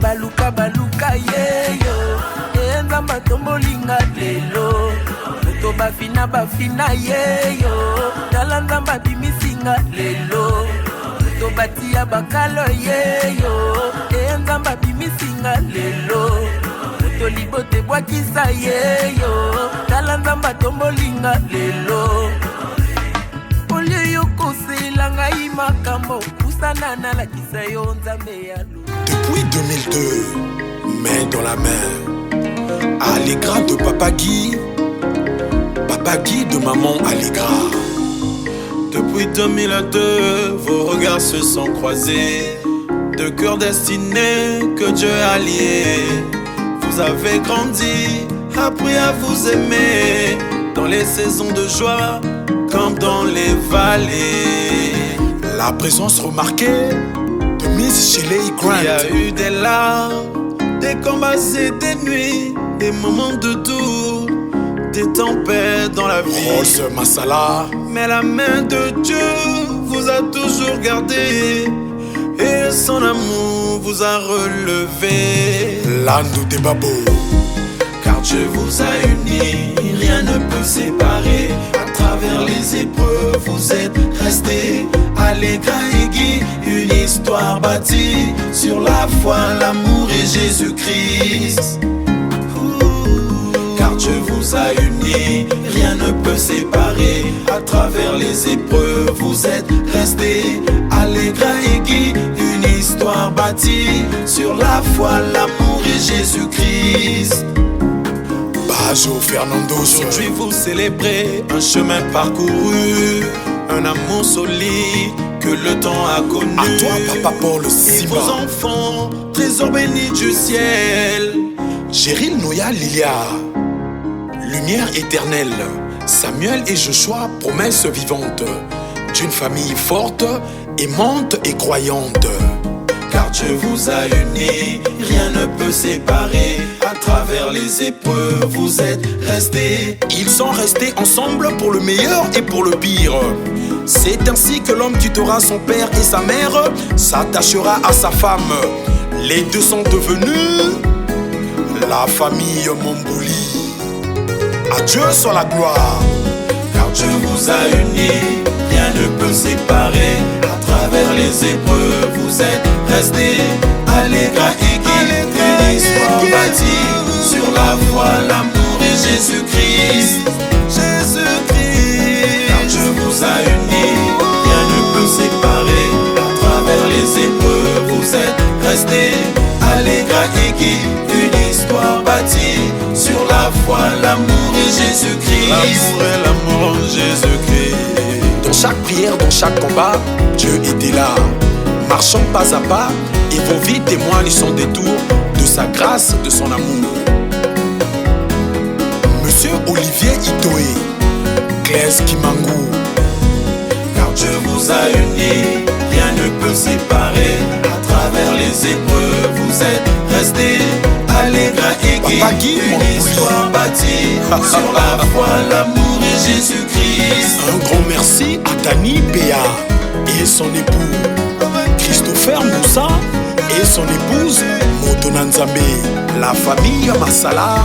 baluka baluka yeyo enzamba tombolinga lelo moto bafina bafina yeyo tala nzamba bimisinga lelo moto batia bakalo yeyo enzamba bimisinga lelo moto libote bwakisa yeyo tala nzamba tombolinga lelo olio yokosela ngai makambo kusana nalakisa yo nzambe ya lo. Depuis 2002, main dans la main, Allegra de Papa Guy de maman Allegra. Depuis 2002, vos regards se sont croisés, deux cœurs destinés que Dieu a liés. Vous avez grandi, appris à vous aimer, dans les saisons de joie comme dans les vallées. La présence remarquée de Miss Shelley Grant. Il y a eu des larmes, des combats et des nuits, des moments de doute, des tempêtes dans la vie. Rose Masala. Mais la main de Dieu vous a toujours gardé et son amour vous a relevé. Landou de Babo. Car Dieu vous a unis, rien ne peut séparer. À travers les épreuves, vous êtes restés. Allegra et Guy, une histoire bâtie sur la foi, l'amour et Jésus-Christ. Car Dieu vous a unis, rien ne peut séparer. À travers les épreuves, vous êtes restés. Allegra et Guy, une histoire bâtie sur la foi, l'amour et Jésus-Christ. Bajo Fernando. Aujourd'hui vous célébrez un chemin parcouru, un amour solide que le temps a connu. À toi Papa Paul Et Sima. vos enfants, trésors bénis du ciel. Géril Noya Lilia, lumière éternelle. Samuel et Joshua, promesse vivante d'une famille forte, aimante et croyante. Car Dieu vous a unis, rien ne peut séparer. À travers les épreuves, vous êtes restés. Ils sont restés ensemble pour le meilleur et pour le pire. C'est ainsi que l'homme quittera son père et sa mère, s'attachera à sa femme. Les deux sont devenus la famille Mombouli. À Dieu soit la gloire. Car Dieu vous a unis, rien ne peut séparer. À travers les épreuves, vous êtes restés. Allegra et Guy, une histoire bâtie sur la foi, l'amour et Jésus-Christ. Jésus-Christ. Car Dieu vous a unis, rien ne peut séparer. À travers les épreuves, vous êtes restés. Allegra et Guy, une histoire bâtie sur la foi, l'amour et Jésus-Christ. L'amour et l'amour en Jésus-Christ. Dans chaque prière, dans chaque combat, Dieu était là. Marchons pas à pas, et vos vies témoignent sans détour de sa grâce, de son amour. Monsieur Olivier Itoé, Claes Kimangou. Car Dieu vous a unis, rien ne peut séparer. À travers les épreuves, vous êtes restés. Allegra et Guy, une histoire bâtie sur la foi, l'amour et Jésus-Christ. Un grand merci à Dani Béa et son époux Christopher Moussa et son épouse Moto Nzambe. La famille Masala,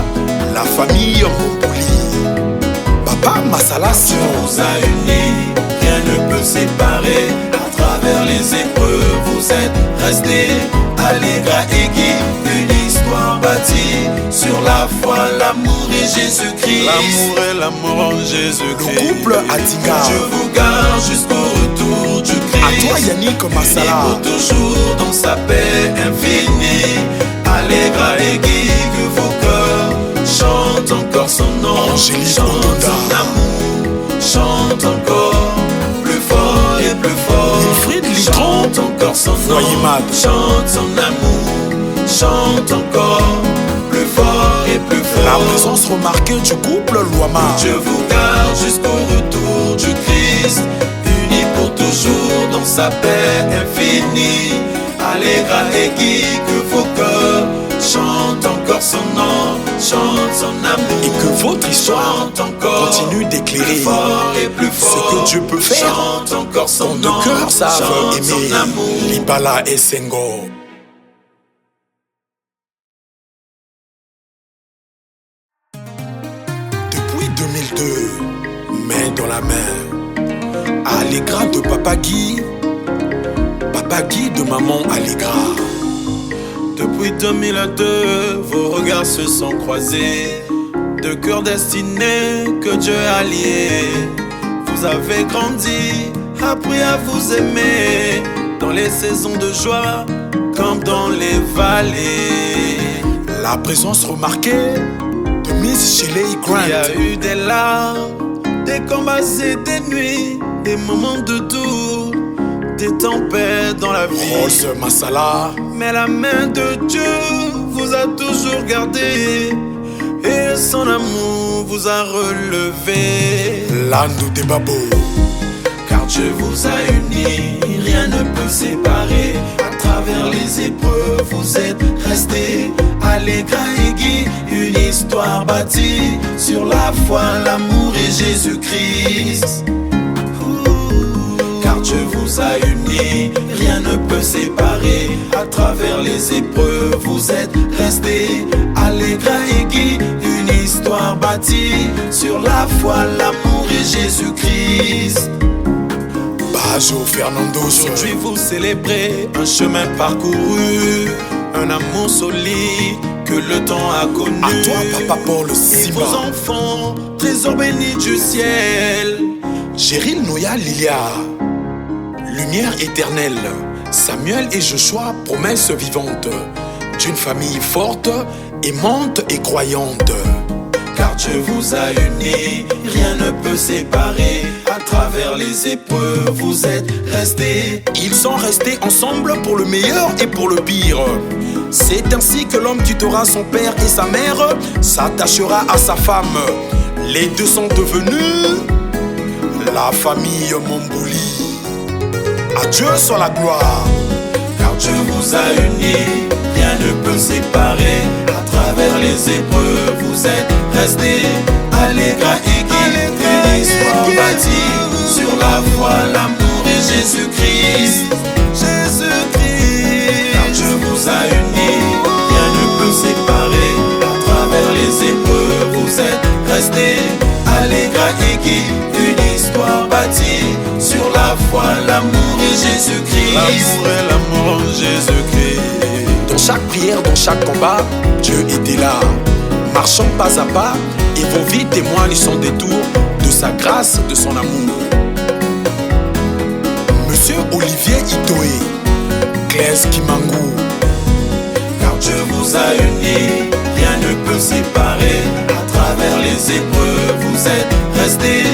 la famille Mombouli. Papa Masala Dieu vous a unis, rien ne peut séparer. À travers les épreuves, vous êtes restés. Allegra et Guy, une histoire bâtie sur la foi, l'amour et Jésus-Christ. L'amour et l'amour en Jésus-Christ. Le couple Atinga. Dieu vous garde jusqu'au retour du Christ. À toi Yannick Masala. Et pour toujours dans sa paix infinie. Allegra et Guy, que vos cœurs chantent encore son nom. Angélique Chante son amour, chante encore plus fort et plus fort. Wilfried Litron. Chante encore son nom, chante son amour, chante encore plus fort et plus fort. La présence remarquée du couple Luama. Dieu vous garde jusqu'au retour du Christ, unis pour toujours dans sa paix infinie. Allegra et Guy, que vos cœurs chantent encore son nom, chantent son amour. Et que votre histoire continue d'éclairer ce que Dieu peut faire. Chante encore son nom, de cœur savent aimer. Son amour. Libala et Senghor. 2002, main dans la main. Allegra de Papa Guy de maman Allegra. Depuis 2002, vos regards se sont croisés. Deux cœurs destinés que Dieu a liés. Vous avez grandi, appris à vous aimer. Dans les saisons de joie, comme dans les vallées. La présence remarquée de Miss Shelley Grant. Il y a eu des larmes, des combats et des nuits, des moments de doute, des tempêtes dans la vie. Rose Masala. Mais la main de Dieu vous a toujours gardé et son amour vous a relevé. Landou de Babo. Car Dieu vous a unis, rien ne peut séparer. À travers les épreuves, vous êtes restés. Allegra et Guy, une histoire bâtie sur la foi, l'amour et Jésus-Christ. Car Dieu vous a unis, rien ne peut séparer. À travers les épreuves, vous êtes restés. Allegra et Guy, une histoire bâtie sur la foi, l'amour et Jésus-Christ. Bajo Fernando. Aujourd'hui vous célébrez un chemin parcouru, un amour solide que le temps a connu. À toi Papa Paul Et Sima. vos enfants, trésors bénis du ciel. Géril Noya Lilia. Lumière éternelle. Samuel et Joshua, promesse vivante d'une famille forte, aimante et croyante. Car Dieu vous a unis, rien ne peut séparer. À travers les épreuves, vous êtes restés. Ils sont restés ensemble pour le meilleur et pour le pire. C'est ainsi que l'homme quittera son père et sa mère, s'attachera à sa femme. Les deux sont devenus la famille Mombouli. À Dieu soit la gloire. Car Dieu vous a unis, rien ne peut séparer. À travers les épreuves, vous êtes restés. Allegra et Guy, une histoire bâtie sur la foi, l'amour et Jésus-Christ. Jésus-Christ. Car Dieu vous a unis, rien ne peut séparer. À travers les épreuves, vous êtes restés. Allegra et Guy, une histoire bâtie sur la foi, l'amour et Jésus-Christ. L'amour et l'amour en Jésus-Christ. Dans chaque prière, dans chaque combat, Dieu était là. Marchant pas à pas, et vos vies témoignent sans détour de sa grâce, de son amour. Monsieur Olivier Itoé, Claes Kimangou. Car Dieu vous a unis, rien ne peut séparer. À travers les épreuves, vous êtes restés.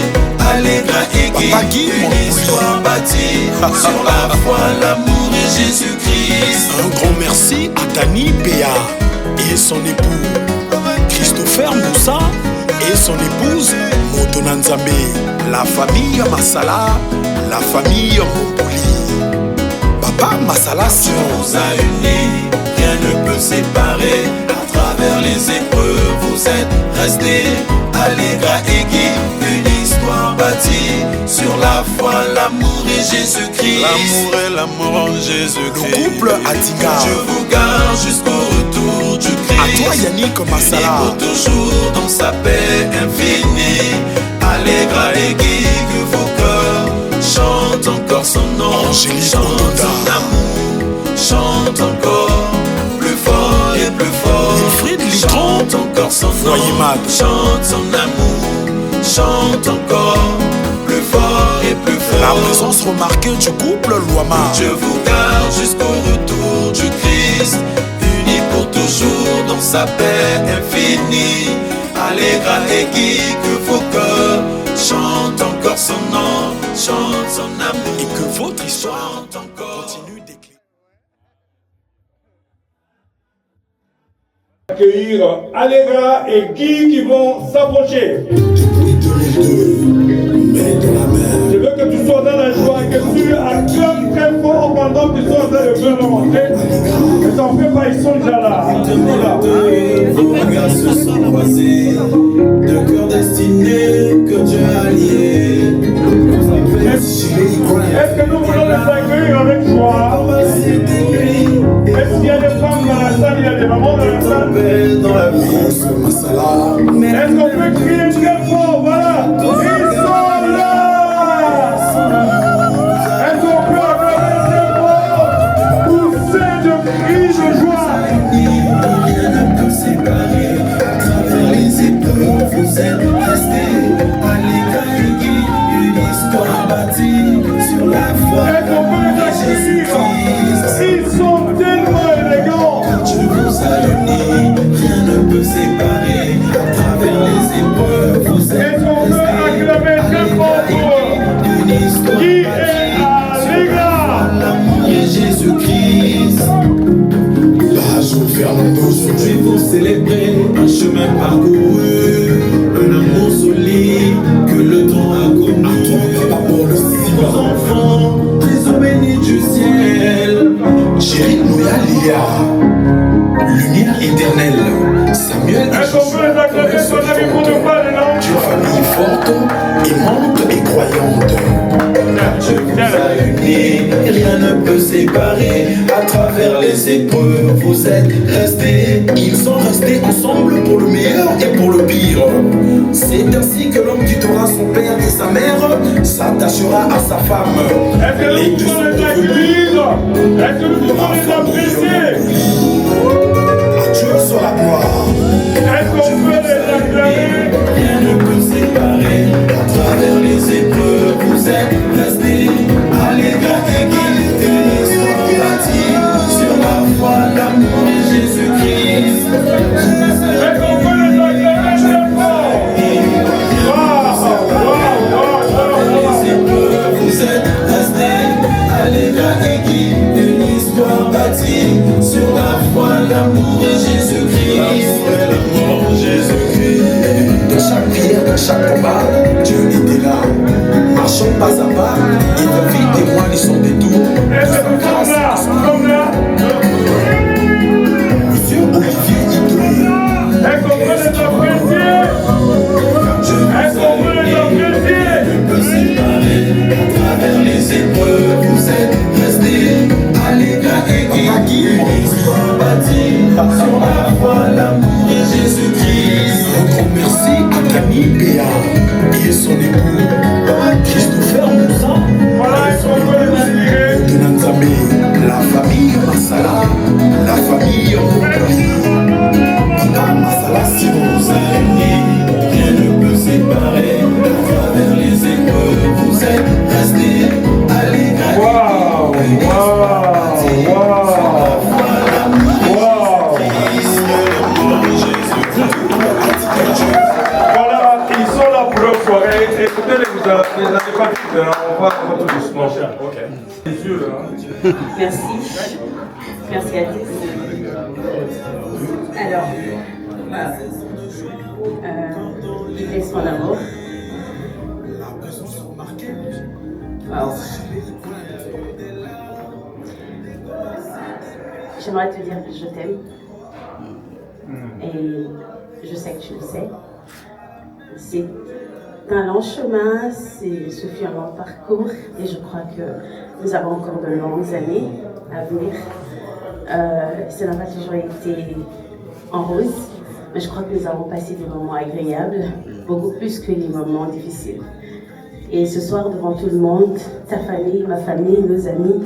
Allegra et Guy, une histoire bâtie sur la foi, l'amour et Jésus-Christ. Un grand merci à Dani Béa et son époux, Christopher Moussa et son épouse Motona Nzambe, la famille Masala, la famille Mombouli. Papa Masala Dieu vous a unis, rien ne peut séparer. À travers les épreuves, vous êtes restés. Allegra et Guy, une histoire bâtie sur la foi, l'amour et Jésus-Christ. L'amour et l'amour en Jésus-Christ. le couple Atinga. Dieu vous garde jusqu'au retour du Christ. À toi Yannick Masala. Et pour toujours dans sa paix infinie. Allegra et Guy, que vos cœurs chantent encore son nom. Angélique Chante son amour, chante encore plus fort et plus fort. Wilfried Litron. Chante encore son nom, chante son amour, chante encore plus fort et plus fort. La présence remarquée du couple Luama. Dieu vous garde jusqu'au retour du Christ, unis pour toujours dans sa paix infinie. Allegra et Guy, que vos cœurs chantent encore son nom, chantent son amour, Et que votre histoire chante encore. continue d'éclairer. Accueillir Allegra et Guy qui vont s'approcher. Depuis 2002, main dans la main. Je veux que tu sois dans la joie et que tu acclames très fort pendant que tu sois en train de faire rentrer. Mais t'en fais pas, ils sont déjà là. Ils sont là. Vos regards se sont croisés, deux cœurs destinés que Dieu a liés. Est-ce que nous voulons les accueillir avec joie? Est-ce qu'il y a des femmes dans la salle? Il y a des mamans dans la salle? Dans la vie, Masala. Est-ce qu'on peut crier très fort? Voilà. Est-ce qu'on peut acclamer très fort pour cette cri de joie? Rien ne peut séparer. À travers les épreuves, vous êtes restés à l'écart aigu. Une histoire bâtie sur la foi. Est-ce qu'on peut les accueillir? Ils sont tellement élégants. Quand Dieu vous a unis, rien ne peut séparer. À travers les épreuves, vous êtes Est-ce qu'on peut acclamer très fort pour une histoire qui est bâtie à l'égard? l'amour et Jésus-Christ. Bajo Fernando Aujourd'hui vous célébrez un chemin parcouru, un amour solide que le temps a connu. Vos enfants, trésor béni du ciel. Chérie Noya Lia, lumière éternelle. Samuel Est-ce qu'on peut les acclamer sur la micro de pas les langues? Dieu, famille forte, aimante et croyante. Dieu vous a unis, rien ne peut séparer. À travers les épreuves, vous êtes restés. Ils sont restés ensemble pour le meilleur et pour le pire. C'est ainsi que l'homme quittera son père et sa mère, s'attachera à sa femme. Est-ce que Les nous deux pouvons sont les devenus accueillir? Est-ce que nous pouvons les apprécier? à Dieu soit la gloire. Est-ce qu'on peut les acclamer? Rien ne peut séparer. À travers les épreuves, vous êtes restés à l'écart égalité. L'histoire bâtie sur la foi, l'amour et Jésus-Christ. Est-ce qu'on peut les acclamer très fort? Les épreuves, vous êtes restés à l'écart égalité. Une histoire bâtie sur la foi, l'amour et Jésus-Christ. L'amour et Jésus-Christ. Dans chaque prière, dans chaque combat, Dieu était là. Marchons pas à pas, et ta vie et moi ils sont des tours. Est-ce que nous sommes là? Nous sommes là? Monsieur Olivier Hidoué, Est-ce qu'on peut les apprécier? Est-ce qu'on peut les apprécier? peut séparer. À travers les épreuves, vous êtes restés à l'écart égalité. Une histoire bâtie sur la foi, l'amour et Jésus-Christ. un grand merci à Camille Béa et son époux, Christopher Moussa, Voilà, est-ce qu'on peut les admirer? de Nanzamé, la famille Massala, la famille Mokoli, Massala Simon. Rien ne peut séparer. À travers les épreuves, vous êtes restés à l'écart. Waouh! Voilà, ils sont là pour leur soirée. Écoutez, les allez pas vite, hein. On va tout doucement. Ok. Les yeux, là. Merci. Merci à tous. Alors, laisse mon amour. Wow. J'aimerais te dire que je t'aime. Et je sais que tu le sais. C'est un long chemin, ce fut un long parcours et je crois que nous avons encore de longues années à venir. Ça n'a pas toujours été en rose, mais je crois que nous avons passé des moments agréables, beaucoup plus que les moments difficiles. Et ce soir, devant tout le monde, ta famille, ma famille, nos amis,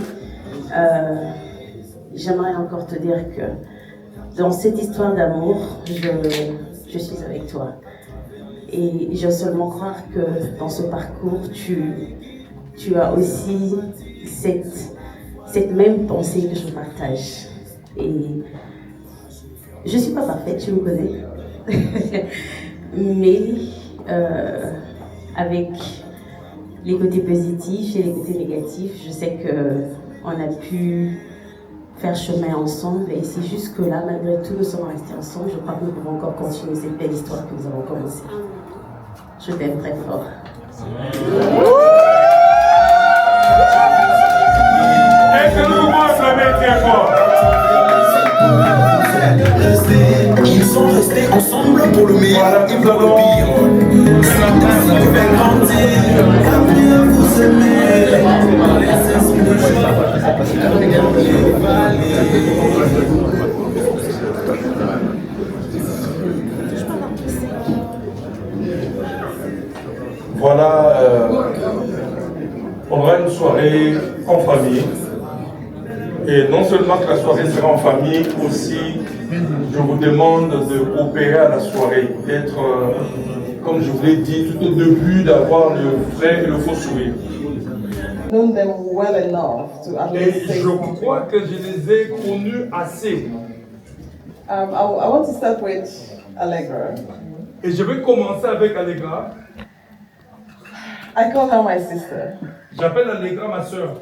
j'aimerais encore te dire que dans cette histoire d'amour, je suis avec toi. Et je veux seulement croire que dans ce parcours, tu as aussi cette même pensée que je partage. Et je ne suis pas parfaite, tu me connais. Mais avec les côtés positifs et les côtés négatifs, je sais qu'on a pu faire chemin ensemble et c'est juste que là, malgré tout, nous sommes restés ensemble. Je crois que nous pouvons encore continuer cette belle histoire que nous avons commencée. Je t'aime très fort. Est-ce que nous pouvons acclamer très fort? Ils sont restés ensemble pour le meilleur et pour le pire. C'est ainsi que fait grandir, appris à vous aimer. Par les saisons de joie, les vallées. Voilà, on aura une soirée en famille. Et non seulement que la soirée sera en famille, aussi je vous demande de coopérer à la soirée. D'être, comme je vous l'ai dit tout au début, d'avoir le vrai et le faux sourire. Known them well enough to at Et least say je something. crois que je les ai connus assez. I want to start with Allegra. Et je vais commencer avec Allegra. I call her my sister. J'appelle Allegra ma soeur.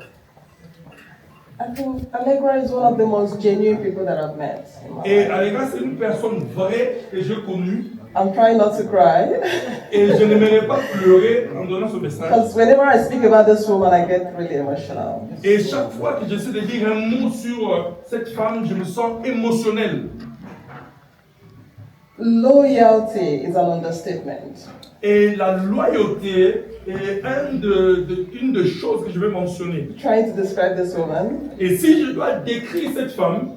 I think Allegra is one of the most genuine people that I've met. In my Et life. Allegra, c'est une personne vraie que j'ai connue. I'm trying not to cry Et je n'aimerais pas pleurer en donnant ce message. because whenever I speak about this woman, I get really emotional. Et chaque fois que j'essaie de dire un mot sur cette femme, je me sens émotionnel. Loyalty is an understatement. Et la loyauté est une des choses que je vais mentionner. Trying to describe this woman, Et si je dois décrire cette femme,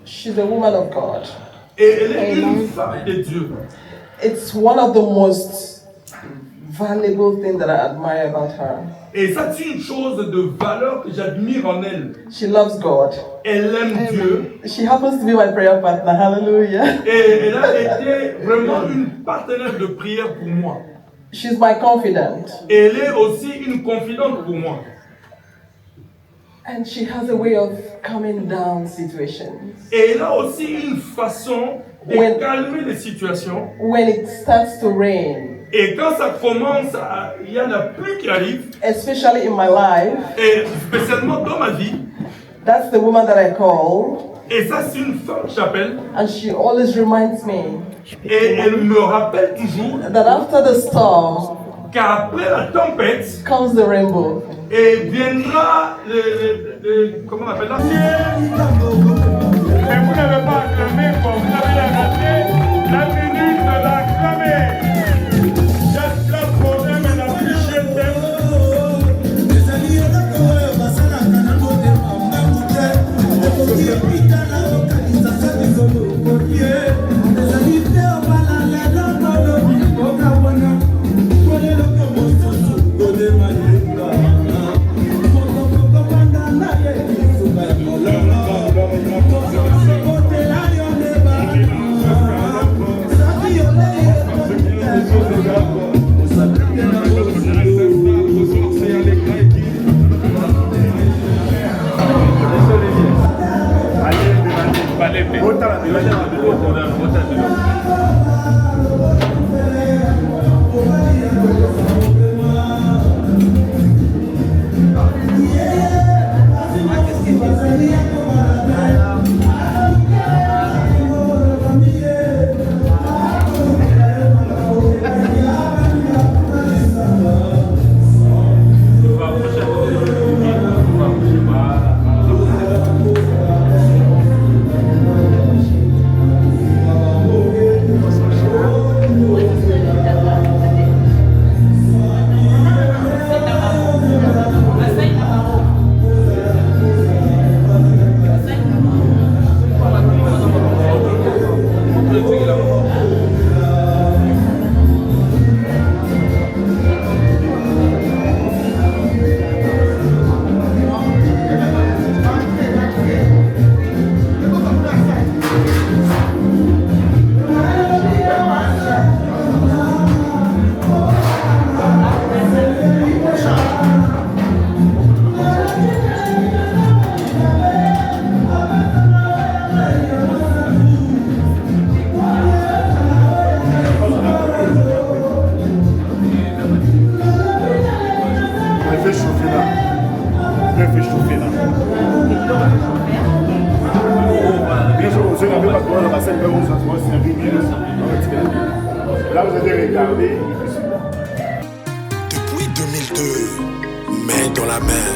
she's a woman of God. et elle est une femme de Dieu. It's one of the most valuable things that I admire about her. Et ça, c'est une chose de valeur que j'admire en elle. She loves God. Elle aime Dieu. She happens to be my prayer partner. Hallelujah. Et elle a été vraiment une partenaire de prière pour moi. She's my confidant. Et elle est aussi une confidente pour moi. And she has a way of calming down situations. Et elle a aussi une façon de When- calmer les situations. When it starts to rain, Et quand ça commence, il y a la pluie qui arrive, especially in my life, et spécialement dans ma vie, that's the woman that I call. et ça c'est une femme que j'appelle, And she always reminds me et elle me rappelle toujours that after the storm qu'après la tempête, comes the rainbow. et viendra comment on appelle ça? Mais vous n'avez pas acclamé comme vous avez raté la minute de l'acclamer. J'acclame pour elle, mais la plus je t'aime. Là, vous allez regarder. Depuis 2002, main dans la main,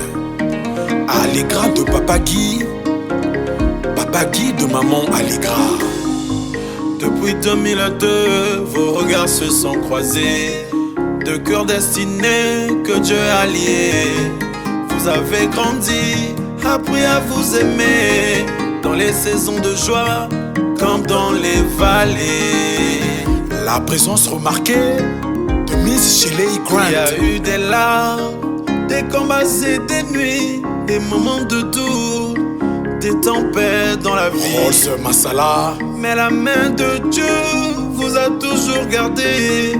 Allegra de Papa Guy de Maman Allegra. Depuis 2002, vos regards se sont croisés. Deux cœurs destinés que Dieu a liés. Vous avez grandi, appris à vous aimer. Dans les saisons de joie, comme dans les vallées. La présence remarquée Miss Shelley Grant. Il y a eu des larmes, des combats et des nuits, des moments de doute, des tempêtes dans la vie. Rose Masala. Mais la main de Dieu vous a toujours gardé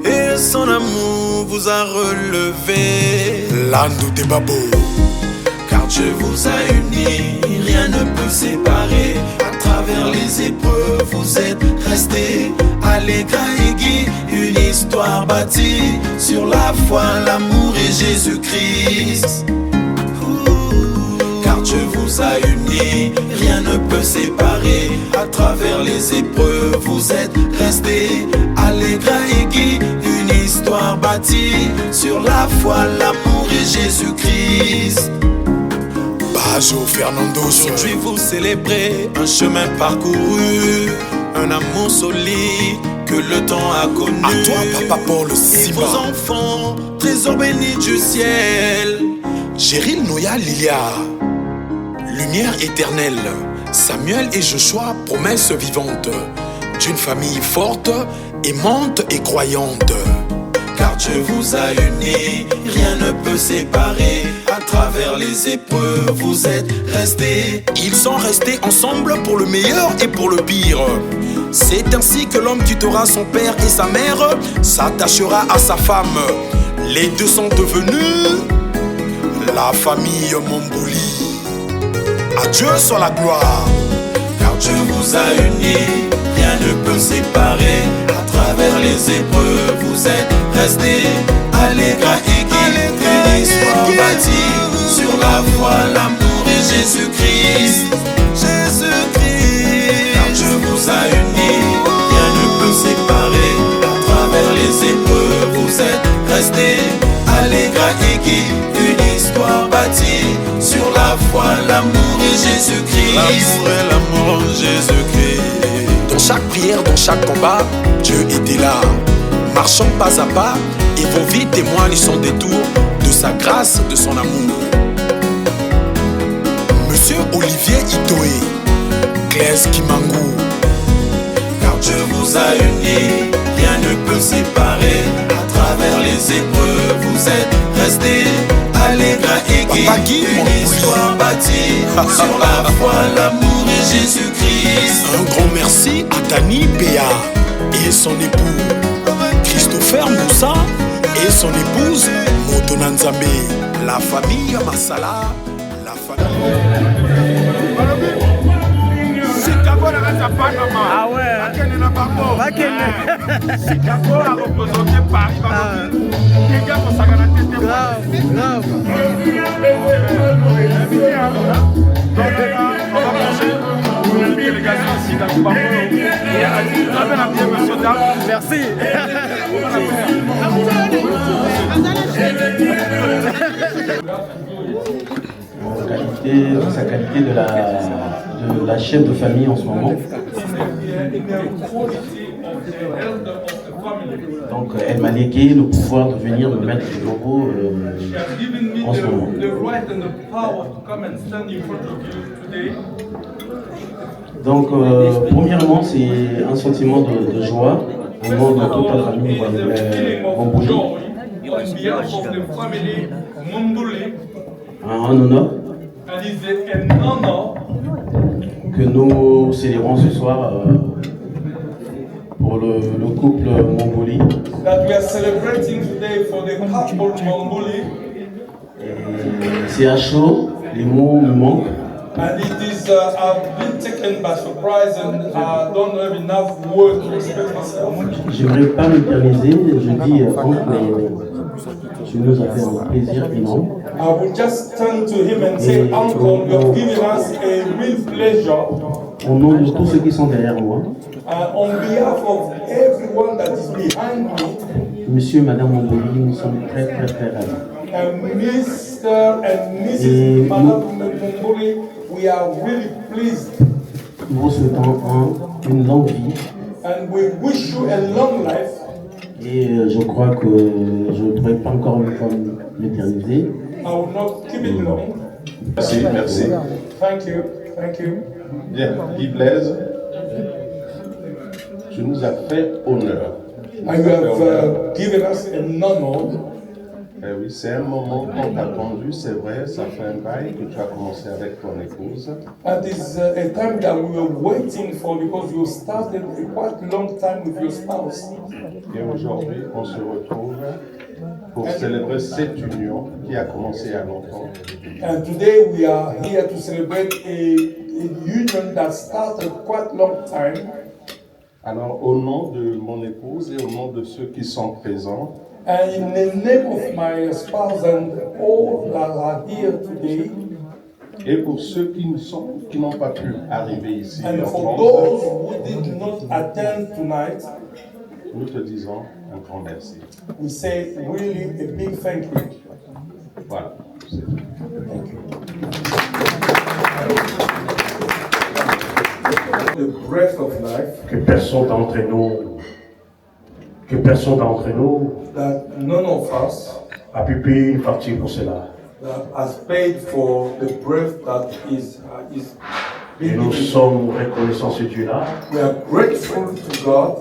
et son amour vous a relevé. Landou de Babo. Car Dieu vous a unis, rien ne peut séparer. À travers les épreuves, vous êtes restés allègres et gai. Une histoire bâtie sur la foi, l'amour et Jésus-Christ. Car Dieu vous a unis, rien ne peut séparer. À travers les épreuves, vous êtes restés allègres et gai. Une histoire bâtie sur la foi, l'amour et Jésus-Christ. Bajo Fernando. Aujourd'hui vous célébrez un chemin parcouru, un amour solide que le temps a connu. À toi Papa Paul Et Simba. vos enfants, trésors bénis du ciel. Géril Noya Lilia. Lumière éternelle. Samuel et Joshua, promesse vivante d'une famille forte, aimante et croyante. Car Dieu vous a unis, rien ne peut séparer. À travers les épreuves, vous êtes restés. Ils sont restés ensemble pour le meilleur et pour le pire. C'est ainsi que l'homme quittera son père et sa mère, s'attachera à sa femme. Les deux sont devenus la famille Mombouli. À Dieu soit la gloire. Car Dieu vous a unis, rien ne peut séparer. À travers les épreuves, vous êtes restés allègres et gai. Une histoire bâtie sur la foi, l'amour et Jésus-Christ. Jésus-Christ. Car Dieu vous a unis, rien ne peut séparer. À travers les épreuves, vous êtes restés allègres et gai. Une histoire bâtie sur la foi, l'amour et Jésus-Christ. L'amour et l'amour en Jésus-Christ. Dans chaque prière, dans chaque combat, Dieu était là. Marchant pas à pas, et vos vies témoignent son détour de sa grâce, de son amour. Monsieur Olivier Itoé, Claes Kimangou. Car Dieu vous a unis, rien ne peut séparer. À travers les épreuves, vous êtes restés allègres et gai. Une histoire bâtie sur la foi, l'amour et Jésus-Christ. Un grand merci à Dani Béa et son époux Christopher Moussa et son épouse Motonanzambe. La famille Masala, la famille. Ah ouais. Chicago a représenté Paris. Grave. Merci. Sa qualité de la chef de famille en ce moment. Donc elle m'a légué le pouvoir de venir me mettre au bureau en ce moment. Donc premièrement c'est un sentiment de joie au nom de toute la famille Mombouli. Un honneur que nous célébrons ce soir pour le couple Mombouli. C'est à chaud, les mots me manquent. And it is, I've been taken by surprise and I don't have enough words to express myself. J'aimerais pas m'éterniser, je dis Franck, mais tu nous as fait un plaisir énorme. I will just turn to him and say, Uncle, you have given us a real pleasure. Au nom de tous ceux qui sont derrière moi, On behalf of everyone that is behind me, Monsieur et Madame Mombouli, nous sommes très très très ravis. Mr. and Mrs. Madame Mombouli, we are really pleased. Nous vous souhaitons une longue vie. And we wish you a long life. Et je crois que je ne pourrais pas encore une fois m'éterniser. I will not keep it long. Merci. Thank you. Bien, Guy Blaise, tu nous as fait honneur. And you have given us an honor. Eh oui, c'est un moment qu'on t'a attendu, c'est vrai, ça fait un bail que tu as commencé avec ton épouse. And it's a time that we were waiting for because you started a quite long time with your spouse. Et aujourd'hui, on se retrouve pour célébrer cette union qui a commencé il y a longtemps. And today we are here to celebrate a union that started quite long time. Alors, au nom de mon épouse et au nom de ceux qui sont présents, And in the name of my spouse and all that are here today, et pour ceux qui n'ont pas pu arriver ici and en for France, those who did not attend tonight, nous te disons un grand merci. we say really a big thank you. Voilà, c'est tout. Thank you. The breath of life. Que personne d'entre nous That none of us a pu payer une facture pour cela. that has paid for the breath that is Et being nous given. sommes reconnaissants ce Dieu-là We are grateful to God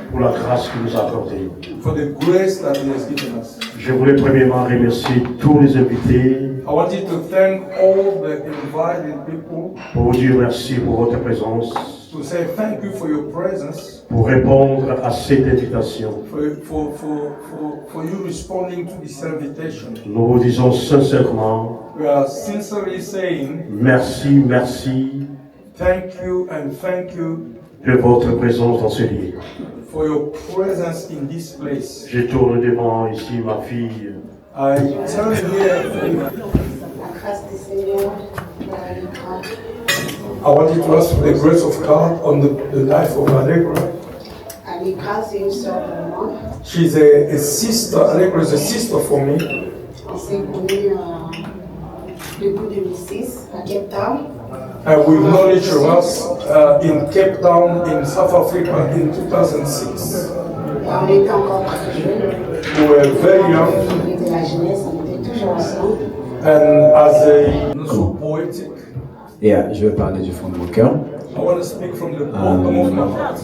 pour la grâce qu'il nous a accordée. for the grace that He has given us. Je voulais premièrement remercier tous les invités I wanted to thank all the invited people, pour vous dire merci pour votre présence, to say thank you for your presence, pour répondre à cette invitation. for you responding to this invitation. Nous vous disons sincèrement We are sincerely saying merci, merci thank you and thank you de votre présence dans ce lieu. for your presence in this place. Je tourne devant ici ma fille. I turn here. La grâce du Seigneur, I want you to ask for the grace of God on the life of Allegra. Allegra, c'est une sœur pour moi. She's a sister. Allegra is a sister for me. On s'est connus depuis 2006 à Cape Town. And we've known each of us in Cape Town in South Africa in 2006. On était encore très jeunes. We were very young. On était la jeunesse, on était toujours ensemble. And as a so poetic, Yeah, je vais parler du fond de mon cœur. I want to speak from the bottom of my heart.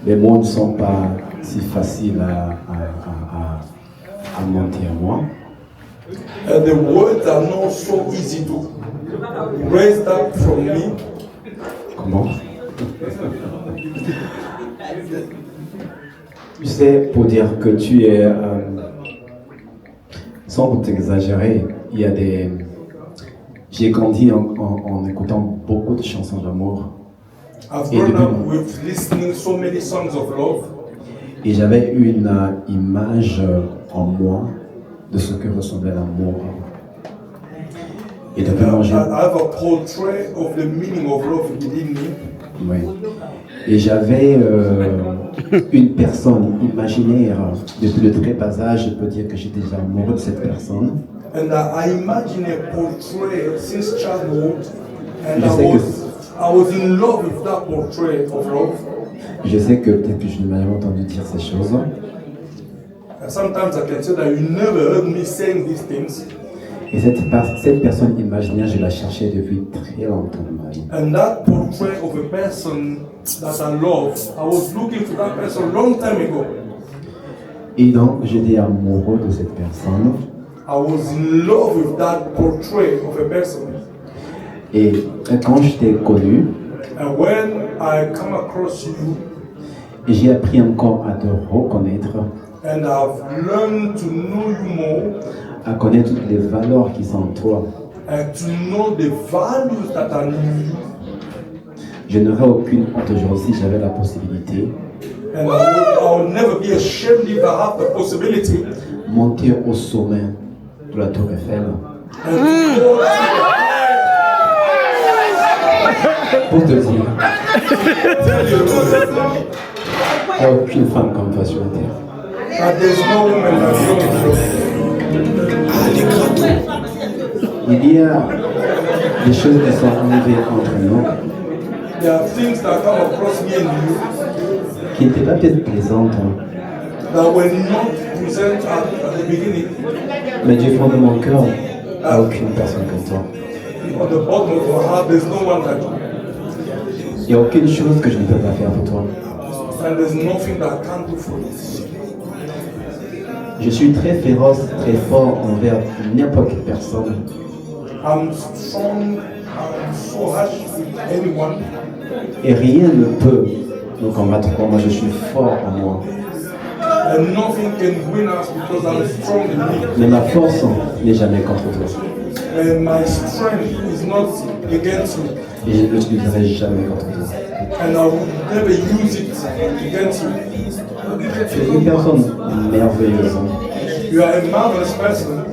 Les mots ne sont pas si faciles à monter à moi. And the words are not so easy to raise that from me. Comment? Tu sais, pour dire que tu es, sans t'exagérer, il y a des... J'ai grandi en écoutant beaucoup de chansons d'amour. I've grown up with listening so many songs of love. Et j'avais une image en moi de ce que ressemblait l'amour. Et depuis mon jeune... I have a portrait of the meaning of love within me. Oui. Et j'avais une personne imaginaire depuis le très bas âge. Je peux dire que j'étais déjà amoureux de cette personne. And I imagine a portrait since childhood, and Je sais I was in love with that portrait of love. Je sais que peut-être que je n'ai jamais entendu dire ces choses. And sometimes I can say that you never heard me saying these things. Et cette personne imaginaire, je la cherchais depuis très longtemps dans ma vie. And that portrait of a person that I love, I was looking for that person a long time ago. Et donc, j'étais amoureux de cette personne. I was in love with that portrait of a person. Et quand je t'ai connu, And when I come across you, j'ai appris encore à te reconnaître, and I've learned to know you more, à connaître toutes les valeurs qui sont en toi, and to know the values that are in you. je n'aurais aucune honte aujourd'hui si j'avais la possibilité And I will never be ashamed if I have the possibility. Monter au sommet de la Tour Eiffel. Pour te dire, il n'y a aucune femme comme toi sur la terre. Il y a des choses qui sont arrivées entre nous qui n'étaient pas peut-être plaisantes, mais du fond de mon cœur, il n'y a aucune personne comme toi. Il n'y a aucune chose que je ne peux pas faire pour toi. And there's nothing that I can't do for you. Je suis très féroce, très fort envers n'importe quelle personne. I'm strong, I'm so harsh with anyone. Et rien ne peut nous combattre comme moi, je suis fort en moi. And nothing can win us because I'm strong in me. Mais ma force n'est jamais contre toi. And my strength is not against me. Et je ne l'utiliserai jamais contre toi. And I will never use it against you. Tu es une personne merveilleuse, You are a marvelous person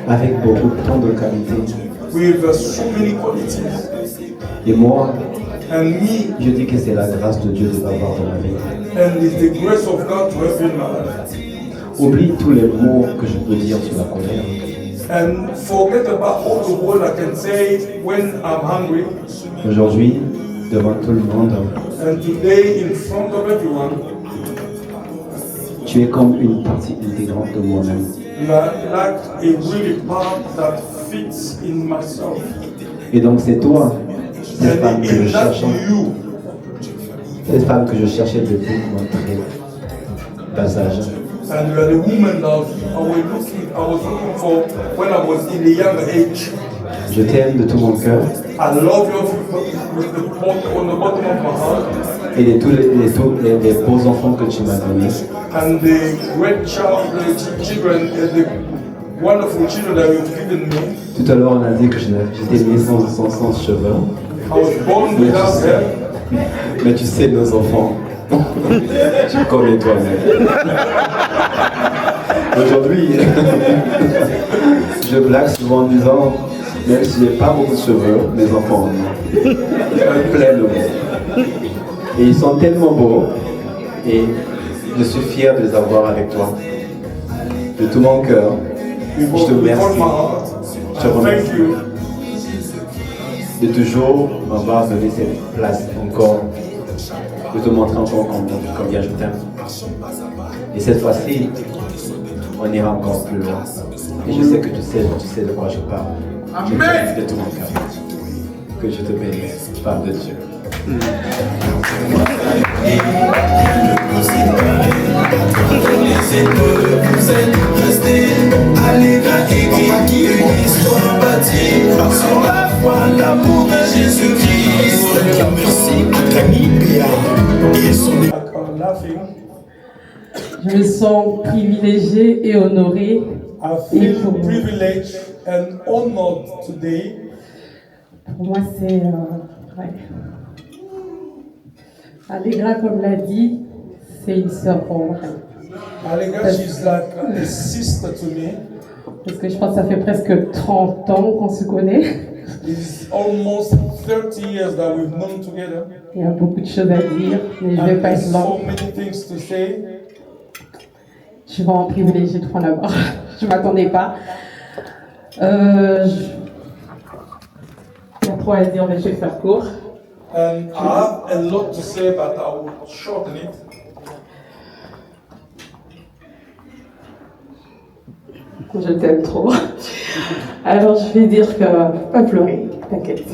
avec beaucoup de qualités. with so many qualities. Et moi, And me, je dis que c'est la grâce de Dieu de t'avoir dans ma vie. and it's the grace of God to have been my life. Oublie tous les mots que je peux dire sur la colère. And forget about all the words I can say when I'm hungry. Aujourd'hui, devant tout le monde, And today, in front of everyone, tu es comme une partie intégrante de moi-même. you are like a really part that fits in myself. Et donc c'est toi, cette femme And que je in that cherche, you, cette femme que je cherchais depuis mon très bas âge. and you are the woman that I was looking for when I was in a younger age. Je t'aime de tout mon cœur I love you with on the bottom of my heart. et de tous les beaux enfants que tu m'as donnés. And the great children, the wonderful children that you've given me. Tout à l'heure on a dit que j'étais né sans cheveux. I was born without hair. Mais tu sais nos enfants, tu connais toi-même. Aujourd'hui, je blague souvent en disant, même si j'ai pas beaucoup de cheveux, mes enfants en ont. Plein de mots. Et ils sont tellement beaux et je suis fier de les avoir avec toi. De tout mon cœur, je te remercie. Je te remercie Thank you. de toujours m'avoir donné cette place encore, de te montrer encore combien je t'aime. Et cette fois-ci, on ira encore plus loin. Et je sais que tu sais de quoi je parle. Je t'aime de tout mon cœur. Que je te bénisse, femme de Dieu. Vous êtes restés Allegra écrit une histoire bâtie sur la foi, l'amour de Jésus-Christ. Merci à Camille Béat et son Je me sens privilégiée et honorée. I feel privileged and honored today. Pour moi, c'est... ouais. Allegra, comme l'a dit, c'est une sœur pour moi. Allegra, she's like a sister to me. Parce que je pense que ça fait presque 30 ans qu'on se connaît. It's almost 30 years that we've known together. Il y a beaucoup de choses à dire, mais je ne vais pas être So longue. many things to say. Je suis vraiment privilégiée de prendre la parole. Je ne m'attendais pas. Il y a trop à dire, mais je vais faire court. And I have a lot to say, but I will shorten it. Je t'aime trop. Alors je vais dire que, pas pleurer, t'inquiète.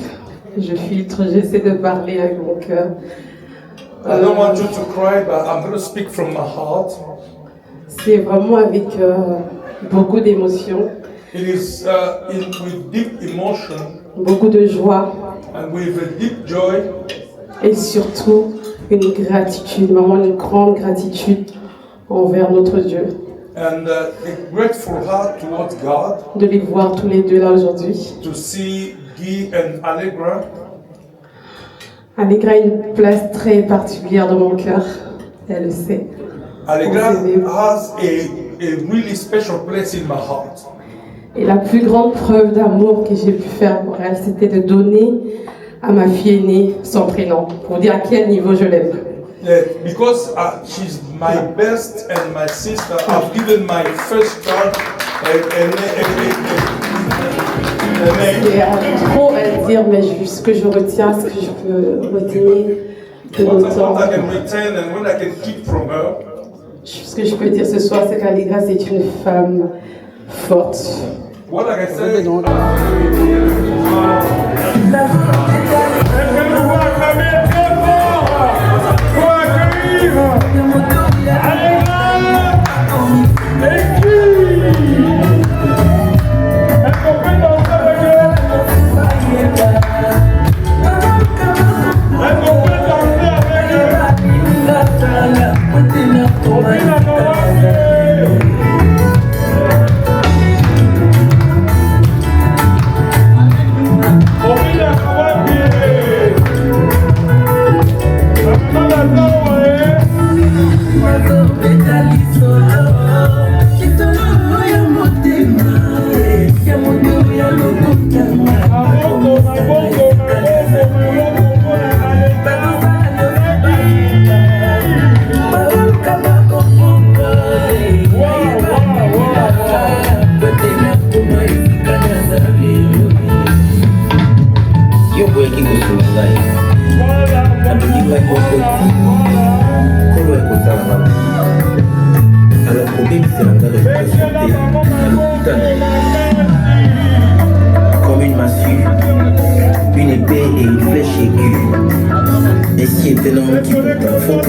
Je filtre, j'essaie de parler avec mon cœur. I don't want you to cry, but I'm going to speak from my heart. C'est vraiment avec beaucoup d'émotions, It is with deep emotion beaucoup de joie and with a deep joy et surtout une gratitude, vraiment une grande gratitude envers notre Dieu. and a grateful heart towards God De les voir tous les deux là aujourd'hui. to see Guy and Allegra. Allegra a une place très particulière dans mon cœur, elle le sait. Allegra has a really special place in my heart. Et la plus grande preuve d'amour que j'ai pu faire pour elle, c'était de donner à ma fille aînée son prénom, pour dire à quel niveau je l'aime. Because she's my best and my sister, I've given my first child a name. Il y a trop à dire, mais ce que je retiens, ce que je peux retenir de What notre temps. I can retain and what I can keep from her. Ce que je peux dire ce soir, c'est qu'Allegra, c'est une femme forte. What I can say. Est-ce que nous pouvons acclamer très fort pour accueillir miso na ngai nalingi ngai moko kolo ekozala mabe alors kobemisela ngai réputation te na lokuta na ye comme une massue, une épée et une flèche aiguë. Ainsi est un homme qui porte un faux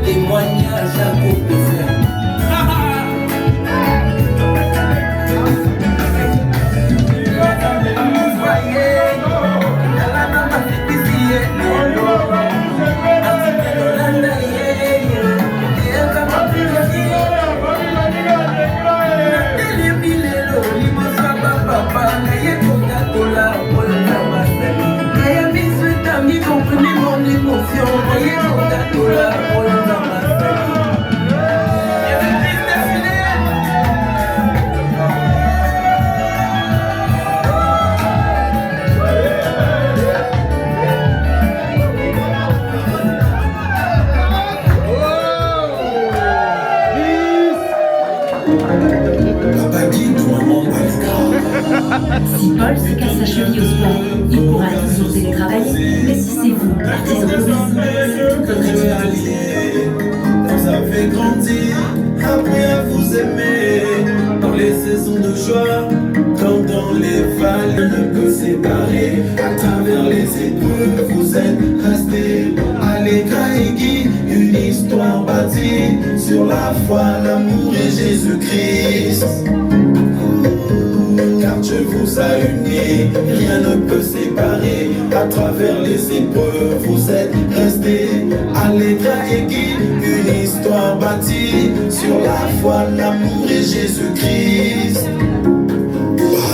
témoignage contre son bouche. Si Paul se casse la cheville au sport, il pourra toujours télétravailler. Mais si c'est vous, artisan de business, c'est toute notre équipe. Vous avez grandi, appris à vous aimer. Dans les saisons de joie, comme dans les vallées, ne peut séparer. À travers les épreuves, vous êtes restés. Allégra et Guy, une histoire bâtie sur la foi, l'amour et Jésus-Christ. Car Dieu vous a unis, rien ne peut séparer. À travers les épreuves, vous êtes restés. Allégra et Guy, une histoire bâtie sur la foi, l'amour et Jésus-Christ.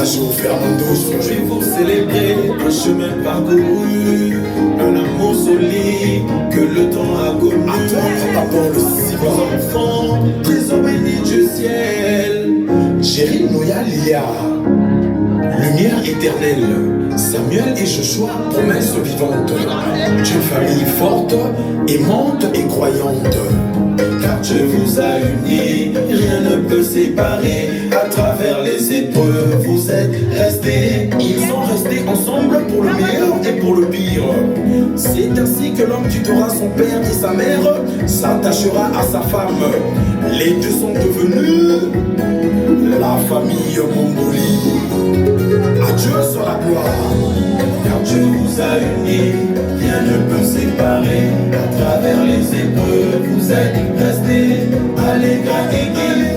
Je vais vous célébrer un chemin parcouru, un amour solide que le temps a connu. Vos enfants, trésor béni du ciel. Jérémie Noyalia, lumière éternelle. Samuel et Joshua, promesse vivante. D'une famille forte, aimante et croyante. Car Dieu vous a unis, rien ne peut séparer. À travers les épreuves, vous êtes restés. Ils sont restés ensemble pour pour le meilleur et pour le pire. C'est ainsi que l'homme tutoiera son père et sa mère, s'attachera à sa femme. Les deux sont devenus la famille Mongolie. Adieu sur la gloire. Car Dieu vous a unis, rien ne peut séparer. À travers les épreuves, vous êtes restés allégrés et guidés.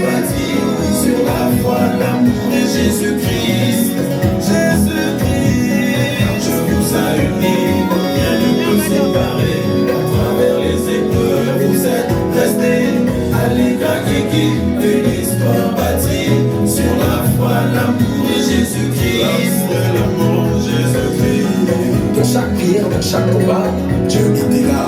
Bâtis sur la foi, l'amour et Jésus-Christ. Jésus-Christ. Car Dieu vous a unis, rien ne peut séparer. À travers les épreuves, vous êtes restés allégrés et guidés. L'histoire bâtie sur la foi, l'amour et Jésus-Christ. Dans chaque prière, dans chaque combat, Dieu était là.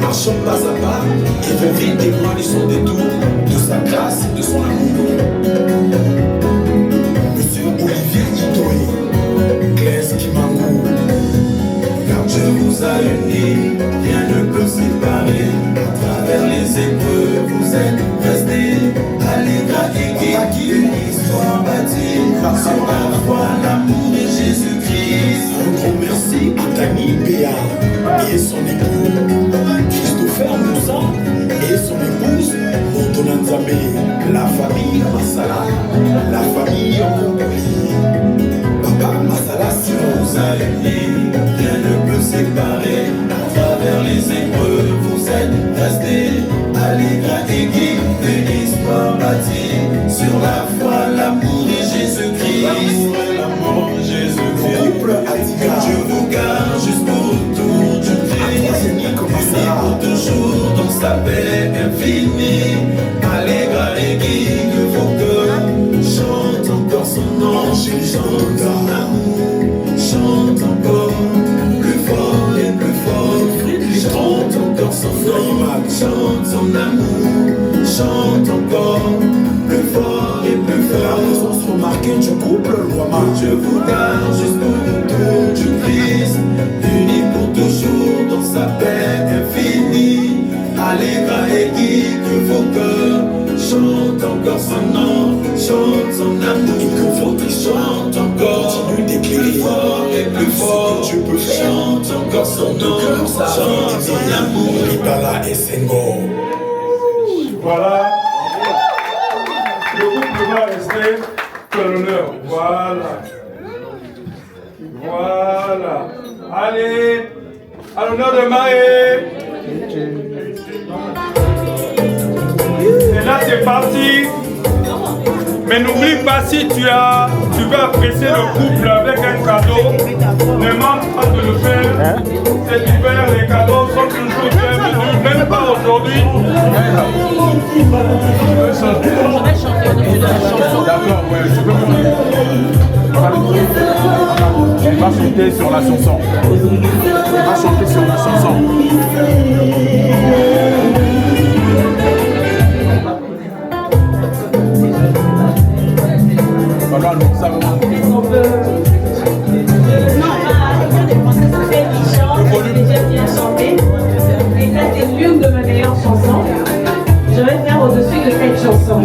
Marchons pas à pas et vos vies témoignent son détour de sa grâce et de son amour. Monsieur Olivier Itoé, Claire Kimangou. Car Dieu vous a unis, rien ne peut séparer. À travers les épreuves, vous êtes restés allégrés et guidés. Une histoire bâtie sur la foi, l'amour et Jésus-Christ. Un grand merci à Dani Béa et son époux, Christopher Moussa et son épouse, Montonanzame, la famille Masala, la famille Mongolie. Papa Masala Simon vous a unis, rien ne peut séparer. À travers les épreuves, vous êtes restés allégrés et guidés. Une histoire bâtie sur la foi, l'amour et Jésus-Christ. L'amour et Jésus-Christ. Dieu vous garde jusqu'au retour du Christ. Unis pour toujours dans sa paix infinie. Allégrés et guidés que vos cœurs chantent encore son nom. Chante son amour, chante encore plus fort et plus fort. Chante encore son nom, chante son amour, chante encore plus fort et plus fort. La présence remarquée du couple Loama. Dieu vous garde jusqu'au retour du Christ, unis pour toujours dans sa paix infinie. Allégrés et guidés que vos cœurs chantent encore son nom, chantent son amour, et que vos cœurs chantent encore, continue d'éclairer plus fort et plus fort. Dieu peut faire. Chante encore son nom, chante son amour. Libala et Senghor. Voilà. Le couple va rester sur l'honneur. Voilà. Voilà. Allez, à l'honneur de Maë. Et là, c'est parti. Mais n'oublie pas, si tu veux apprécier le couple avec un cadeau, ne manque pas de le faire. Cet hiver, les cadeaux sont toujours bienvenus, même pas aujourd'hui. D'accord, ouais, je peux on va chanter sur la chanson. On va chanter sur la chanson. Voilà, donc ça va. Et ça, c'est l'une de mes meilleures chansons. Je vais faire au-dessus de cette chanson.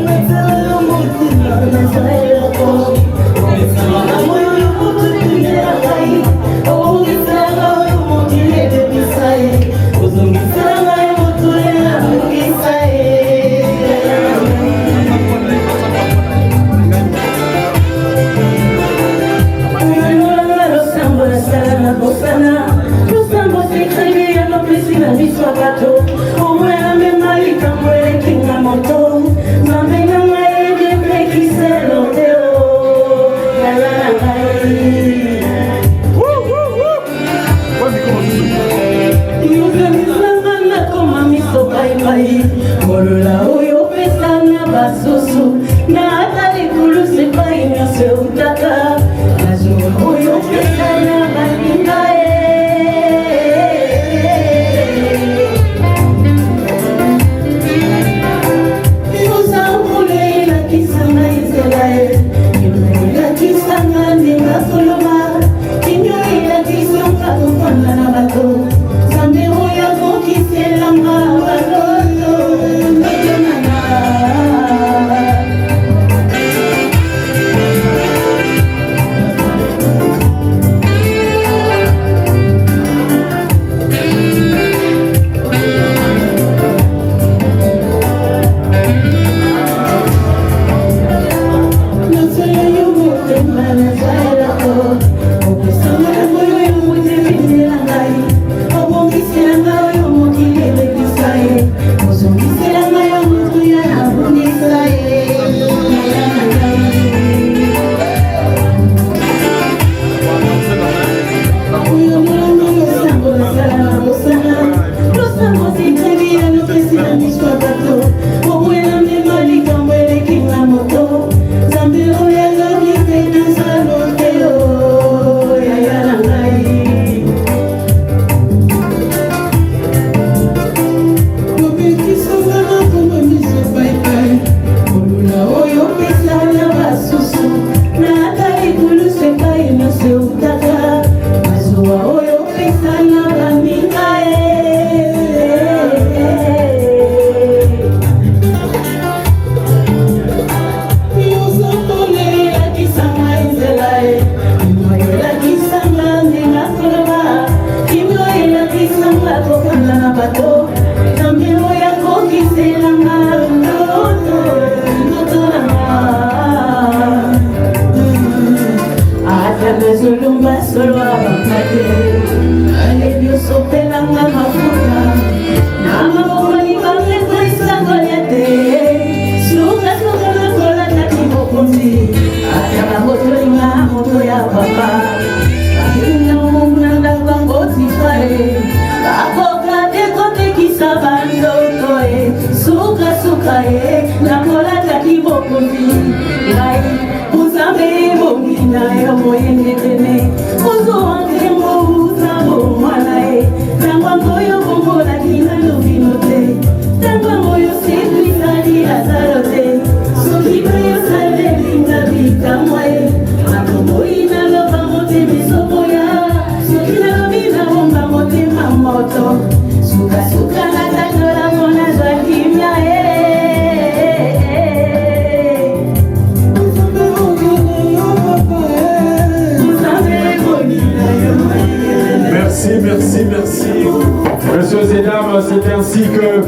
mesdames, c'est ainsi que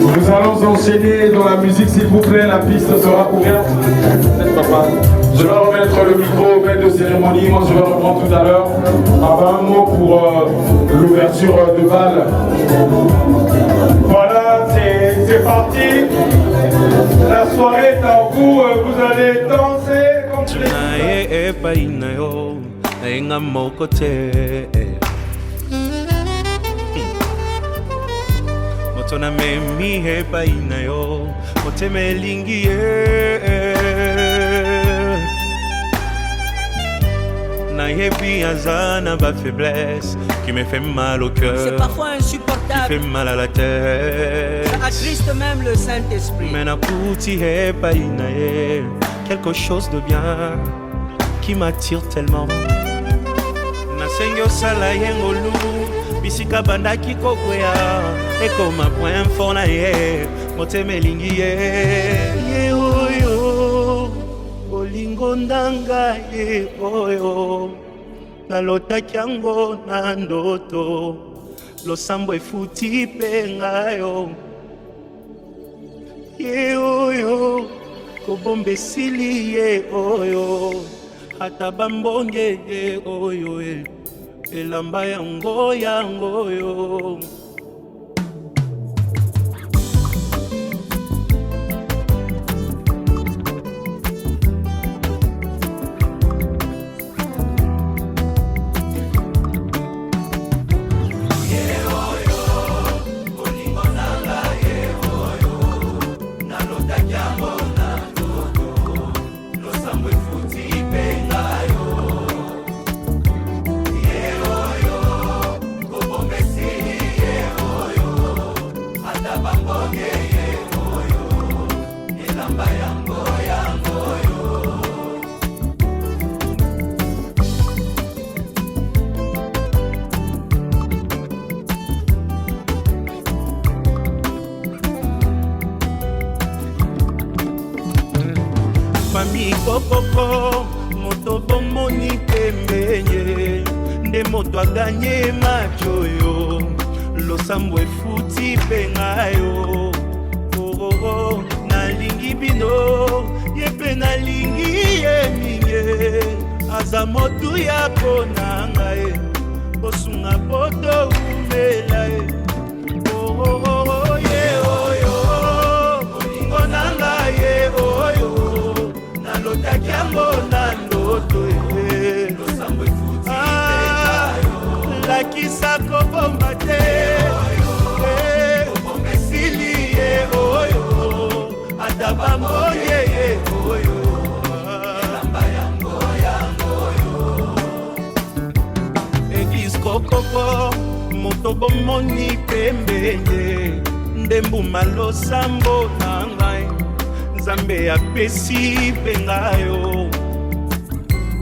nous allons enchaîner dans la musique, s'il vous plaît. La piste sera ouverte. Papa. Je vais remettre le micro au maître de cérémonie. Moi, je vais reprendre tout à l'heure. Un mot pour l'ouverture de bal. Voilà, c'est parti. La soirée est en cours. Vous allez danser comme tu Motona memi hepa inayo moteme lingi na yebi azana ba faiblesse qui me fait mal au cœur. C'est parfois insupportable. Qui fait mal à la tête. Ça attriste même le Saint-Esprit. Mais na kuti hepa inaye quelque chose de bien qui m'attire tellement. Na sengyo sala yengolu bisika bandaki kokwea ekoma point fort na ye motema elingi ye oyo bolingo ndanga ye oyo nalotaki yango na ndoto losambo efuti mpe ngayo ye oyo kobomba esili ye oyo ata bambonge ye oyo elamba yango yango yo Famille Kokoko, moto bomoni pembenye, nde moto a gagné macho yo, losambo efuti pengayo, oh oh oh, nalingi bino, yepe nalingi ye minye, aza motu ya ponanga ye, bosunga poto umela ye, oh oh oh ye oyo, bolingo nanga ye oyo. Lotaki yango na ndoto losambo efuti lakisa kobomba te kobomba esili ye oyo ata bambonye ye oyo elamba yango yango eglise kokoko moto bomoni pembenye nde mbuma losambo na ngai Nzambe apesi pengayo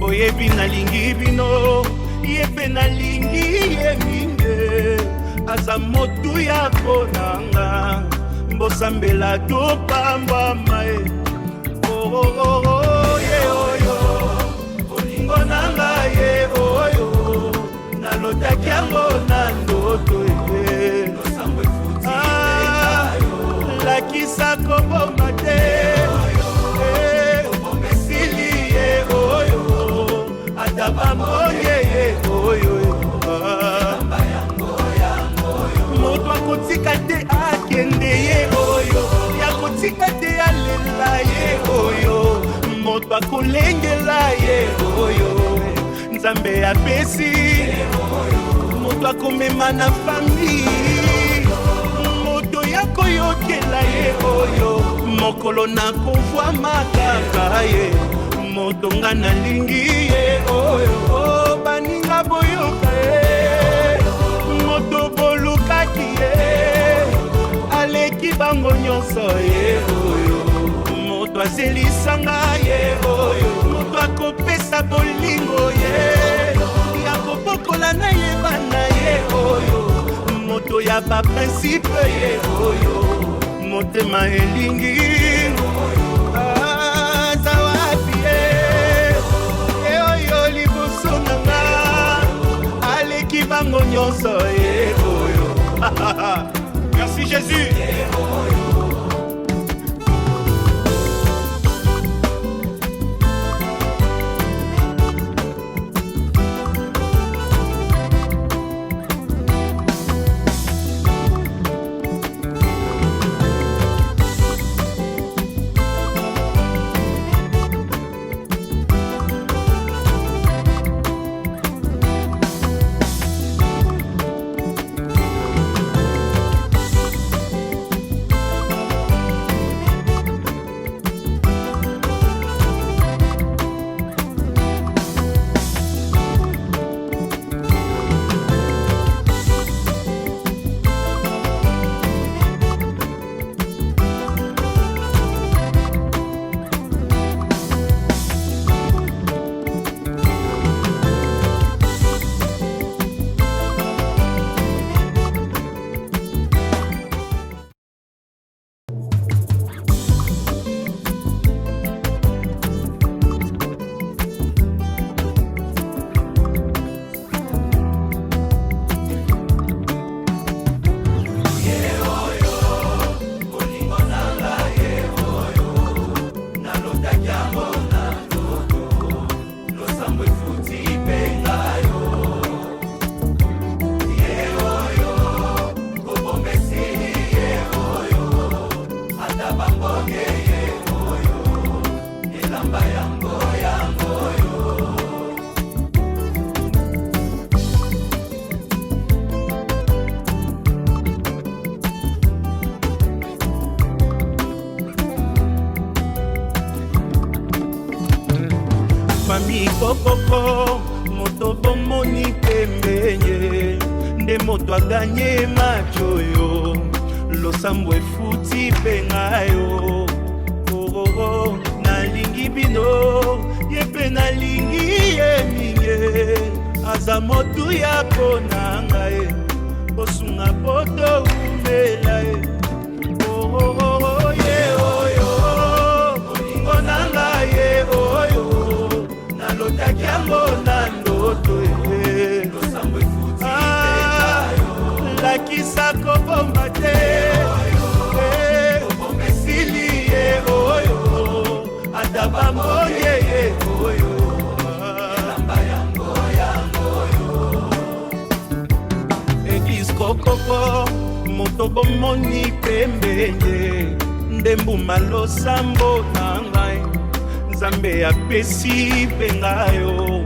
oyebi nalingi bino yepe nalingi ye minge aza motu ya konanga mbosambela topambwama ye ye oyo olingo nanga ye oyo nalotaki yango na ndoto losambo efuti lakisa kobomba te kobomba esili ye oyo ata bambonye ye oyo moto akotika te akende ye oyo yakotika te alela ye oyo moto akolengela ye oyo Nzambe apesi moto akomema na famille yako yokela ye oyo mokolo na kovwa makaka ye motonga nalingi ye oyo baninga boyoka ye moto bolukaki ye aleki bango nyonso ye oyo moto azelisanga ye oyo moto akopesa bolingo ye yakobokola na ye bana ye oyo moto ya ba principe ye oyo motema elingi aza wapi ye oyo liboso nanga aleki bango nyonso ye oyo Jésus. Mikokoko moto bomoni pembenye nde moto aganye macho yo losambo efuti pengayo oh nalingi bino yepe nalingi ye minge aza motu ya konanga e osunga poto umela e oh ye oyo konanga ye oyo Takiambo na ndoto lakisa kobomba te esili ye oyo ataba moye ye oyo Eglise kokoko moto bomoni pembenye ndembuma losambo na ngai Nzambe apesi pengayo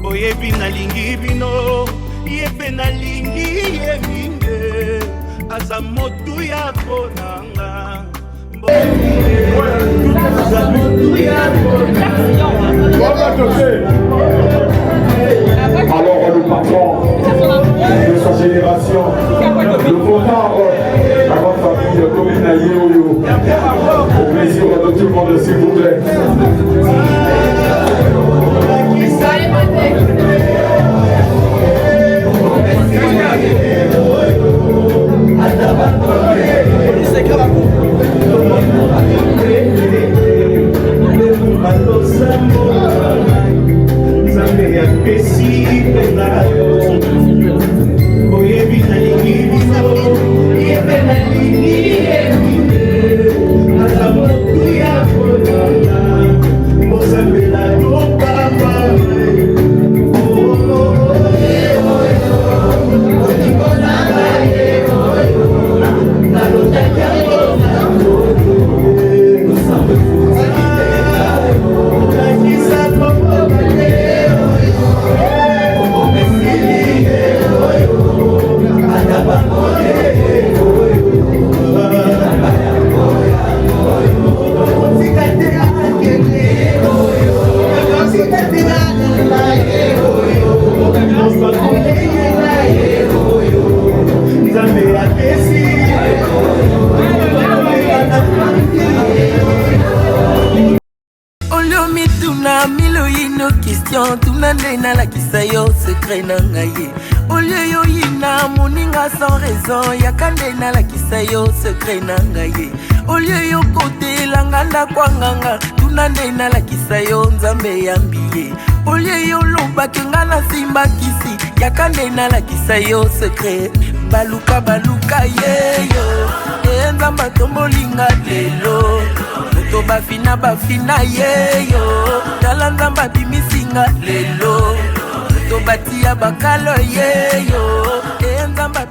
oyebi nalingi bino yepe nalingi ye minge aza motu ya konanga aza motu ya Alors nous partons de sa génération, le potard, la grande famille Komina Yeoyo, au plaisir de tout le monde s'il vous plaît. question tunande na la kisayo secret na ngaye olio yo yina moninga sans raison yakande na la kisayo secret na ngaye olio yo kote langanda kwanganga tunande na la kisayo nzambe yambiye olio yo loba kenga na simba kisi yakande na la kisayo secret baluka baluka yeyo enzamba tombolinga lelo moto bafina bafina yeyo tala nzamba bimisinga lelo moto batia bakalo yeyo enzamba